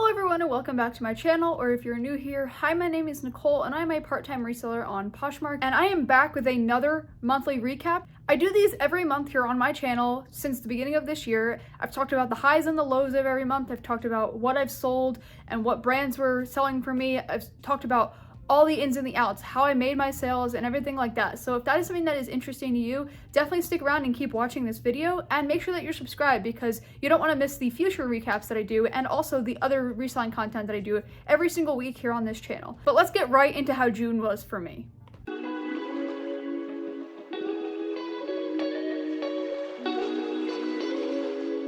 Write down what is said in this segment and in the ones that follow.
Hello everyone and welcome back to my channel, or if you're new here, hi, my name is Nicole and I'm a part-time reseller on Poshmark, and I am back with another monthly recap. I do these every month here on my channel since the beginning of this year. I've talked about the highs and the lows of every month. I've talked about what I've sold and what brands were selling for me. I've talked about all the ins and the outs, how I made my sales and everything like that. So if that is something that is interesting to you, definitely stick around and keep watching this video, and make sure that you're subscribed because you don't want to miss the future recaps that I do and also the other reselling content that I do every single week here on this channel. But let's get right into how June was for me.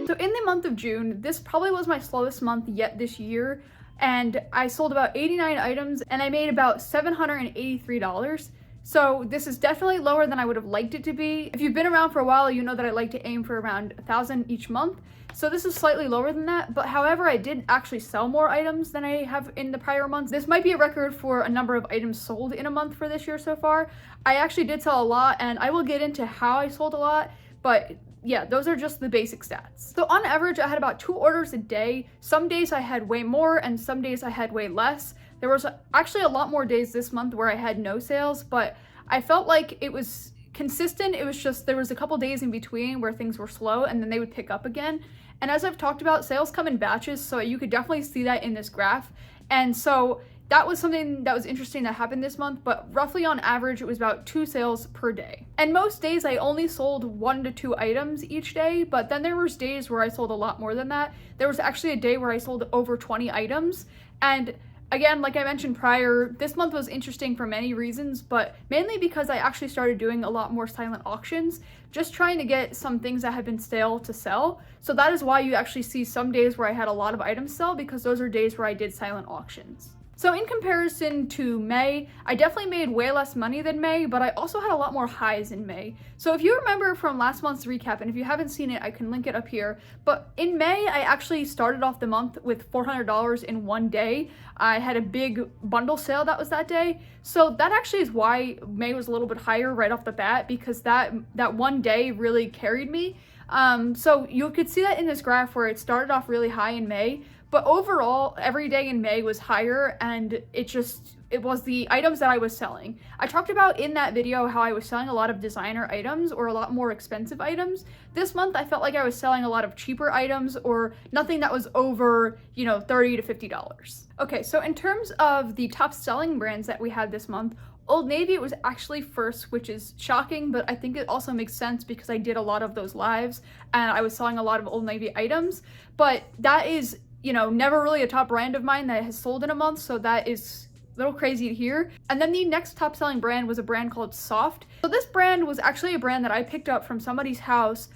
So in the month of June, this probably was my slowest month yet this year, and I sold about 89 items and I made about $783. So this is definitely lower than I would have liked it to be. If you've been around for a while, you know that I like to aim for around 1,000 each month. So this is slightly lower than that, but however, I did actually sell more items than I have in the prior months. This might be a record for a number of items sold in a month for this year so far. I actually did sell a lot, and I will get into how I sold a lot, but yeah, those are just the basic stats. So on average, I had about 2 orders a day. Some days I had way more and some days I had way less. There was actually a lot more days this month where I had no sales, but I felt like it was consistent. It was just there was a couple days in between where things were slow and then they would pick up again. And as I've talked about, sales come in batches, so you could definitely see that in this graph. And so that was something that was interesting that happened this month, but roughly on average, it was about 2 sales per day. And most days I only sold 1 to 2 items each day, but then there was days where I sold a lot more than that. There was actually a day where I sold over 20 items. And again, like I mentioned prior, this month was interesting for many reasons, but mainly because I actually started doing a lot more silent auctions, just trying to get some things that had been stale to sell. So that is why you actually see some days where I had a lot of items sell, because those are days where I did silent auctions. So in comparison to May, I definitely made way less money than May, but I also had a lot more highs in May. So if you remember from last month's recap, and if you haven't seen it, I can link it up here. But in May, I actually started off the month with $400 in one day. I had a big bundle sale that was that day. So that actually is why May was a little bit higher right off the bat, because that one day really carried me. So you could see that in this graph where it started off really high in May, but overall every day in May was higher, and it was the items that I was selling. I talked about in that video how I was selling a lot of designer items or a lot more expensive items. This month I felt like I was selling a lot of cheaper items or nothing that was over, $30 to $50. Okay, so in terms of the top selling brands that we had this month, Old Navy was actually first, which is shocking, but I think it also makes sense because I did a lot of those lives and I was selling a lot of Old Navy items. But that is, never really a top brand of mine that has sold in a month, so that is a little crazy to hear. And then the next top selling brand was a brand called Soft. So this brand was actually a brand that I picked up from somebody's house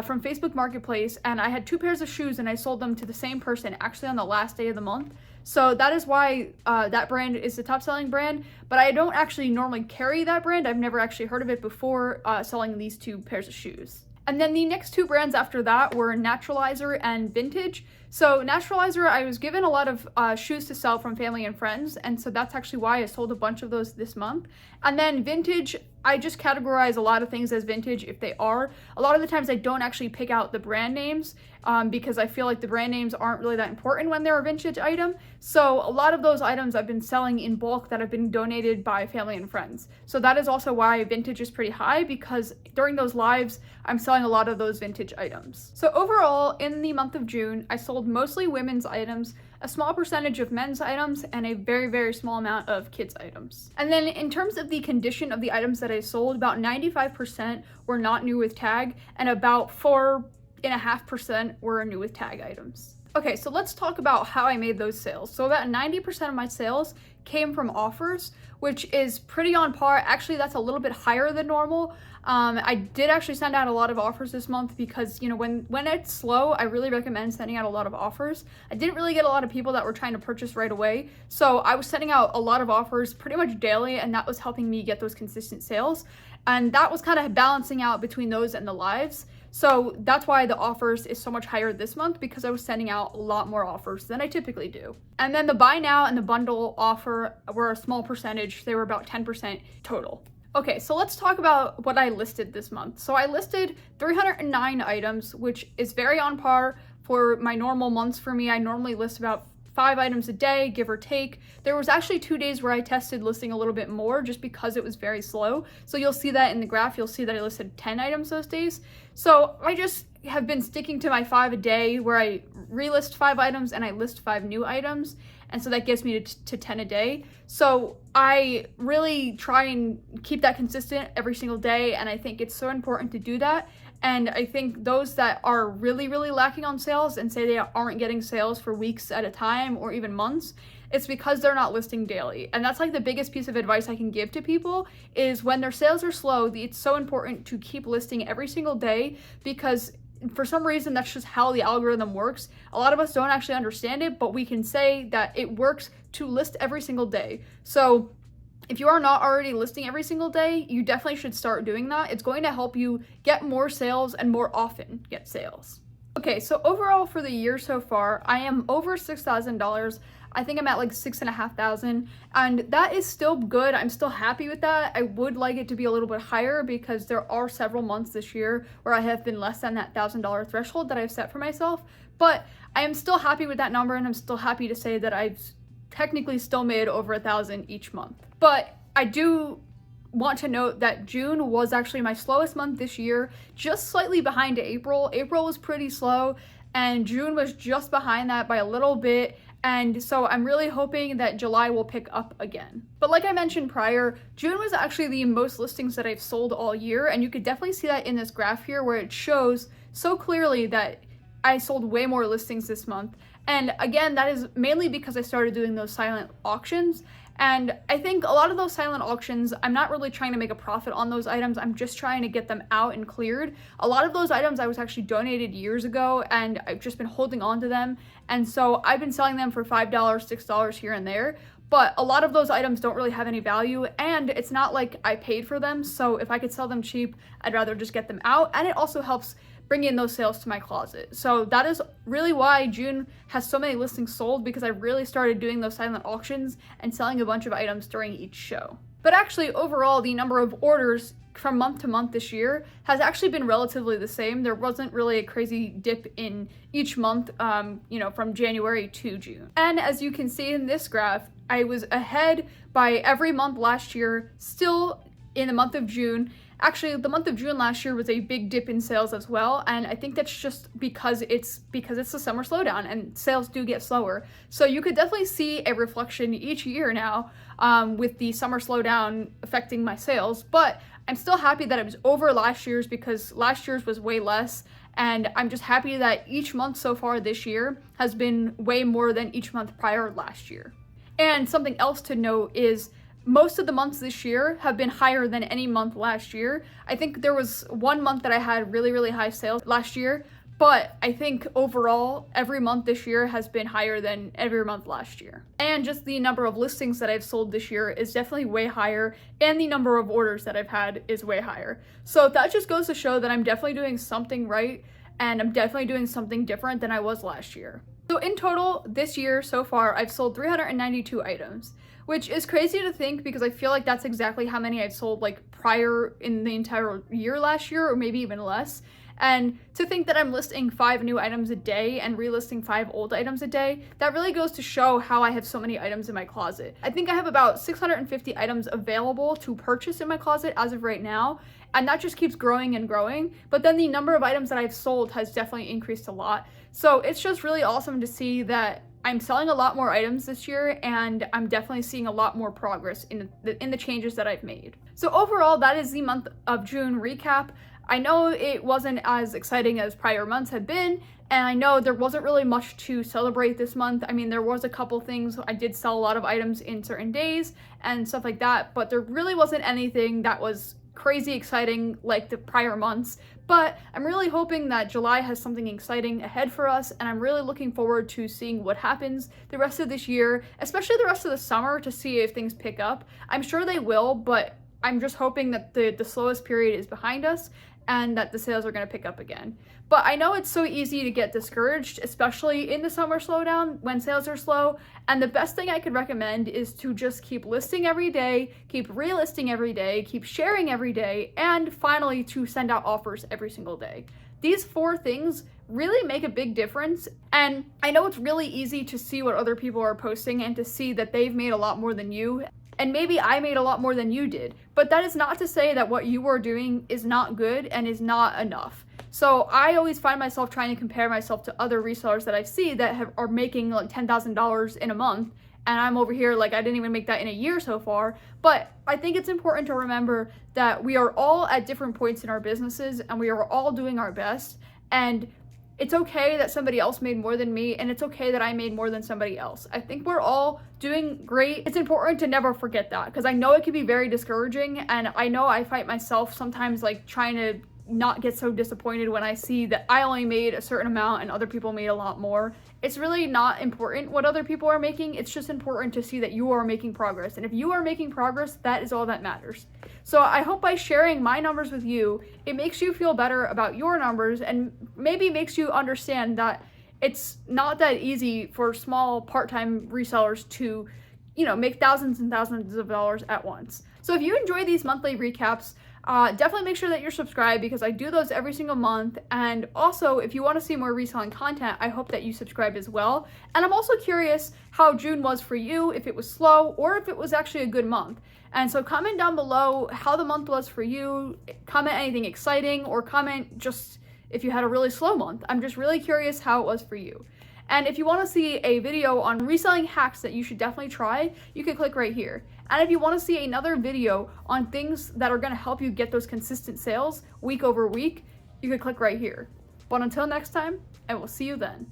from Facebook Marketplace, and I had 2 pairs of shoes and I sold them to the same person actually on the last day of the month. So that is why that brand is the top selling brand, but I don't actually normally carry that brand. I've never actually heard of it before selling these 2 pairs of shoes. And then the next 2 brands after that were Naturalizer and Vintage. So Naturalizer, I was given a lot of shoes to sell from family and friends, and so that's actually why I sold a bunch of those this month. And then Vintage, I just categorize a lot of things as vintage if they are. A lot of the times I don't actually pick out the brand names because I feel like the brand names aren't really that important when they're a vintage item. So a lot of those items I've been selling in bulk that have been donated by family and friends. So that is also why vintage is pretty high, because during those lives, I'm selling a lot of those vintage items. So overall, in the month of June, I sold mostly women's items, a small percentage of men's items, and a very, very small amount of kids' items. And then in terms of the condition of the items that I sold, about 95% were not new with tag, and about 4.5% were new with tag items. Okay, so let's talk about how I made those sales. So about 90% of my sales came from offers, which is pretty on par. Actually, that's a little bit higher than normal. I did actually send out a lot of offers this month because, when it's slow, I really recommend sending out a lot of offers. I didn't really get a lot of people that were trying to purchase right away, so I was sending out a lot of offers pretty much daily, and that was helping me get those consistent sales. And that was kind of balancing out between those and the lives. So that's why the offers is so much higher this month, because I was sending out a lot more offers than I typically do. And then the buy now and the bundle offer were a small percentage. They were about 10% total. Okay, so let's talk about what I listed this month. So I listed 309 items, which is very on par for my normal months for me. I normally list about 5 items a day, give or take. There was actually 2 days where I tested listing a little bit more just because it was very slow. So you'll see that in the graph, you'll see that I listed 10 items those days. So I just have been sticking to my 5 a day where I relist 5 items and I list 5 new items. And so that gets me to 10 a day. So I really try and keep that consistent every single day. And I think it's so important to do that. And I think those that are really, really lacking on sales and say they aren't getting sales for weeks at a time or even months, it's because they're not listing daily. And that's like the biggest piece of advice I can give to people is when their sales are slow, it's so important to keep listing every single day, because for some reason that's just how the algorithm works. A lot of us don't actually understand it, but we can say that it works to list every single day. So if you are not already listing every single day, you definitely should start doing that. It's going to help you get more sales and more often get sales. Okay, so overall for the year so far, I am over $6,000. I think I'm at like 6,500, and that is still good. I'm still happy with that. I would like it to be a little bit higher because there are several months this year where I have been less than that $1,000 threshold that I've set for myself, but I am still happy with that number, and I'm still happy to say that I've technically still made over 1,000 each month. But I do want to note that June was actually my slowest month this year, just slightly behind April. April was pretty slow, and June was just behind that by a little bit. And so I'm really hoping that July will pick up again. But like I mentioned prior, June was actually the most listings that I've sold all year. And you could definitely see that in this graph here where it shows so clearly that I sold way more listings this month. And again, that is mainly because I started doing those silent auctions. And I think a lot of those silent auctions, I'm not really trying to make a profit on those items. I'm just trying to get them out and cleared. A lot of those items I was actually donated years ago, and I've just been holding on to them. And so I've been selling them for $5, $6 here and there. But a lot of those items don't really have any value, and it's not like I paid for them. So if I could sell them cheap, I'd rather just get them out. And it also helps bring in those sales to my closet. So that is really why June has so many listings sold, because I really started doing those silent auctions and selling a bunch of items during each show. But actually, overall, the number of orders from month to month this year has actually been relatively the same. There wasn't really a crazy dip in each month, from January to June. And as you can see in this graph, I was ahead by every month last year, still in the month of June. Actually, the month of June last year was a big dip in sales as well, and I think that's just because it's the summer slowdown and sales do get slower. So you could definitely see a reflection each year now with the summer slowdown affecting my sales, but I'm still happy that it was over last year's because last year's was way less, and I'm just happy that each month so far this year has been way more than each month prior last year. And something else to note is most of the months this year have been higher than any month last year. I think there was one month that I had really, really high sales last year, but I think overall, every month this year has been higher than every month last year. And just the number of listings that I've sold this year is definitely way higher, and the number of orders that I've had is way higher. So that just goes to show that I'm definitely doing something right, and I'm definitely doing something different than I was last year. So in total, this year so far, I've sold 392 items. Which is crazy to think because I feel like that's exactly how many I've sold like prior in the entire year last year, or maybe even less. And to think that I'm listing 5 new items a day and relisting 5 old items a day, that really goes to show how I have so many items in my closet. I think I have about 650 items available to purchase in my closet as of right now, and that just keeps growing and growing. But then the number of items that I've sold has definitely increased a lot. So it's just really awesome to see that I'm selling a lot more items this year, and I'm definitely seeing a lot more progress in the changes that I've made. So overall, that is the month of June recap. I know it wasn't as exciting as prior months had been, and I know there wasn't really much to celebrate this month. I mean, there was a couple things. I did sell a lot of items in certain days and stuff like that, but there really wasn't anything that was crazy exciting like the prior months. But I'm really hoping that July has something exciting ahead for us, and I'm really looking forward to seeing what happens the rest of this year, especially the rest of the summer, to see if things pick up. I'm sure they will, but I'm just hoping that the slowest period is behind us and that the sales are going to pick up again. But I know it's so easy to get discouraged, especially in the summer slowdown when sales are slow. And the best thing I could recommend is to just keep listing every day, keep relisting every day, keep sharing every day, and finally to send out offers every single day. These 4 things really make a big difference. And I know it's really easy to see what other people are posting and to see that they've made a lot more than you, and maybe I made a lot more than you did, but that is not to say that what you are doing is not good and is not enough. So I always find myself trying to compare myself to other resellers that I see that are making like $10,000 in a month, and I'm over here like I didn't even make that in a year so far. But I think it's important to remember that we are all at different points in our businesses and we are all doing our best, and it's okay that somebody else made more than me, and it's okay that I made more than somebody else. I think we're all doing great. It's important to never forget that, because I know it can be very discouraging, and I know I fight myself sometimes, like trying to not get so disappointed when I see that I only made a certain amount and other people made a lot more. It's really not important what other people are making. It's just important to see that you are making progress. And if you are making progress, that is all that matters. So I hope by sharing my numbers with you, it makes you feel better about your numbers and maybe makes you understand that it's not that easy for small part-time resellers to, make thousands and thousands of dollars at once. So if you enjoy these monthly recaps, definitely make sure that you're subscribed, because I do those every single month. And also, if you want to see more reselling content, I hope that you subscribe as well. And I'm also curious how June was for you, if it was slow or if it was actually a good month. And so comment down below how the month was for you. Comment anything exciting, or comment just if you had a really slow month. I'm just really curious how it was for you. And if you want to see a video on reselling hacks that you should definitely try, you can click right here. And if you want to see another video on things that are going to help you get those consistent sales week over week, you can click right here. But until next time, I will see you then.